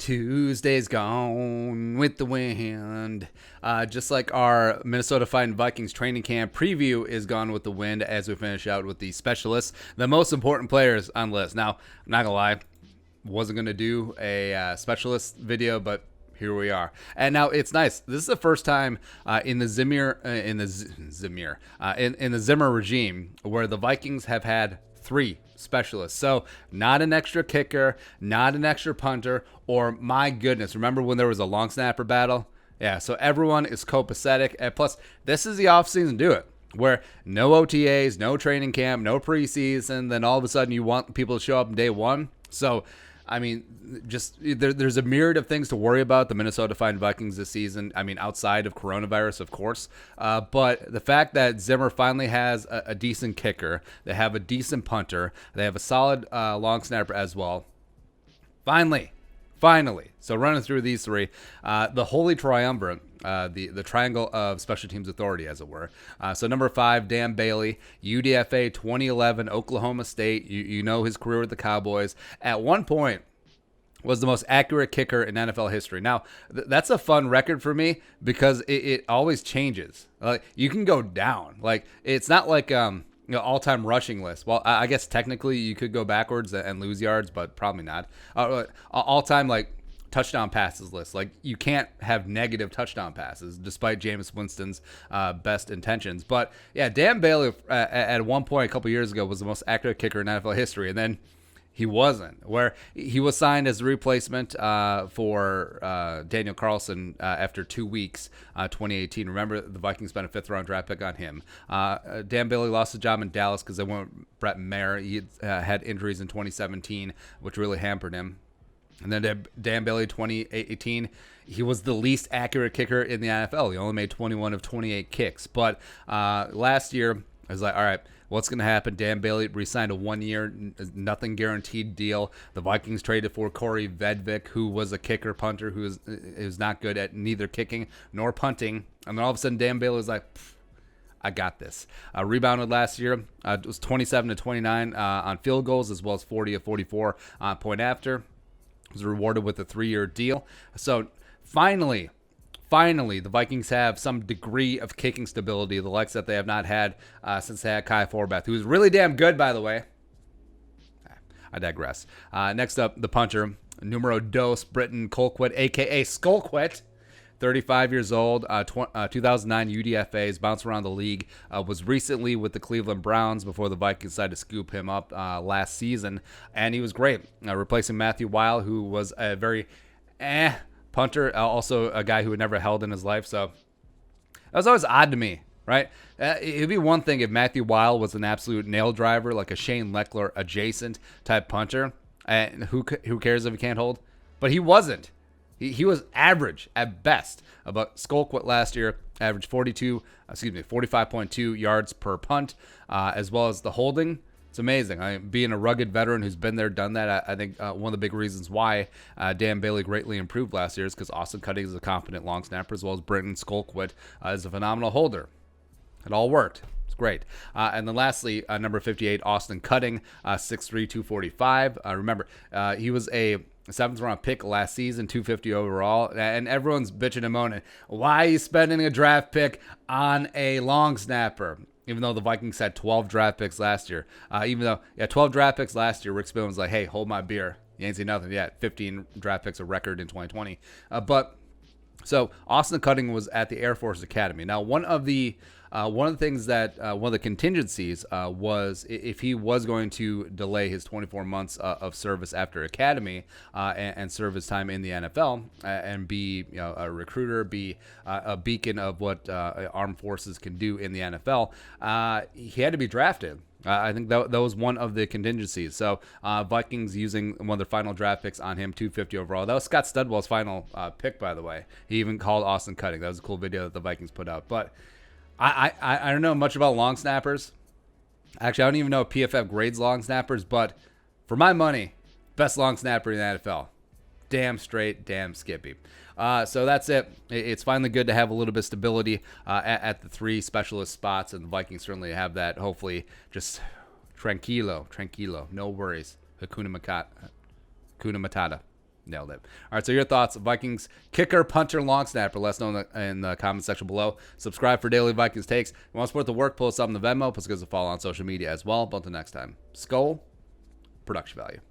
Tuesday's gone with the wind. Just like our Minnesota Vikings training camp preview is gone with the wind as we finish out with the specialists, the most important players on the list. Now, I'm not going to lie, wasn't going to do a specialist video, but here we are. And now it's nice. This is the first time in the Zimmer regime where the Vikings have had 3 specialists. So not an extra kicker, not an extra punter, or my goodness, remember when there was a long snapper battle? Yeah, so everyone is copacetic. And plus, this is the offseason to do it, where no OTAs, no training camp, no preseason, then all of a sudden you want people to show up on day one. So I mean, just there's a myriad of things to worry about the Minnesota Vikings this season. I mean, outside of coronavirus, of course. But the fact that Zimmer finally has a decent kicker, they have a decent punter, they have a solid long snapper as well. Finally. So running through these 3, the holy triumvirate, the triangle of special teams authority, as it were. So number 5, Dan Bailey, UDFA 2011, Oklahoma State. You know his career with the Cowboys. At one point, was the most accurate kicker in NFL history. Now, that's a fun record for me because it always changes. You can go down. Like, it's not like all-time rushing list. Well, I guess technically you could go backwards and lose yards, but probably not. All-time touchdown passes list. Like, you can't have negative touchdown passes, despite Jameis Winston's best intentions. But yeah, Dan Bailey at one point a couple years ago was the most accurate kicker in NFL history, and then he wasn't. Where he was signed as a replacement for Daniel Carlson after 2 weeks, 2018. Remember, the Vikings spent a 5th-round draft pick on him. Dan Bailey lost his job in Dallas because they went with Brett Maher. He had injuries in 2017, which really hampered him. And then Dan Bailey, 2018, he was the least accurate kicker in the NFL. He only made 21 of 28 kicks. But last year, I was like, all right, what's going to happen? Dan Bailey re-signed a 1-year, nothing guaranteed deal. The Vikings traded for Corey Vedvik, who was a kicker punter who is not good at neither kicking nor punting. And then all of a sudden, Dan Bailey was like, I got this. Rebounded last year. It was 27 to 29 on field goals, as well as 40 of 44 point after. Was rewarded with a 3-year deal. So finally, the Vikings have some degree of kicking stability, the likes that they have not had since they had Kai Forbath, who was really damn good, by the way. I digress. Next up, the punter, numero dos, Britton Colquitt, a.k.a. SKOLquitt. 35 years old, 2009 UDFAs, bounced around the league, was recently with the Cleveland Browns before the Vikings decided to scoop him up last season, and he was great, replacing Matthew Weil, who was a very punter, also a guy who had never held in his life, so that was always odd to me, right? It'd be one thing if Matthew Weil was an absolute nail driver, like a Shane Leckler adjacent type punter, and who cares if he can't hold? But he wasn't. He was average at best. But SKOLquitt last year averaged 45.2 yards per punt, as well as the holding. It's amazing. Being a rugged veteran who's been there, done that, I think one of the big reasons why Dan Bailey greatly improved last year is because Austin Cutting is a competent long snapper, as well as Britton Colquitt is a phenomenal holder. It all worked. It's great. And then lastly, number 58, Austin Cutting, 6'3", 245. Remember, he was a 7th-round pick last season, 250 overall, and everyone's bitching and moaning. Why are you spending a draft pick on a long snapper? Even though the Vikings had 12 draft picks last year. 12 draft picks last year, Rick Spielman was like, hey, hold my beer. You ain't seen nothing yet. 15 draft picks, a record in 2020. So Austin Cutting was at the Air Force Academy. Now, one of the things that one of the contingencies was if he was going to delay his 24 months of service after academy and serve his time in the NFL and be a recruiter, be a beacon of what armed forces can do in the NFL, he had to be drafted. I think that was one of the contingencies. So Vikings using one of their final draft picks on him, 250 overall. That was Scott Studwell's final pick, by the way. He even called Austin Cutting. That was a cool video that the Vikings put out. But I don't know much about long snappers. Actually, I don't even know if PFF grades long snappers. But for my money, best long snapper in the NFL. Damn straight, damn skippy. So that's it. It's finally good to have a little bit of stability at the 3 specialist spots, and the Vikings certainly have that. Hopefully, just tranquilo, no worries. Hakuna Matata. Nailed it. All right, so your thoughts: Vikings kicker, punter, long snapper. Let us know in the comment section below. Subscribe for daily Vikings takes. If you want to support the work, pull us up in the Venmo. Plus, give us a follow on social media as well. But until next time, Skol, production value.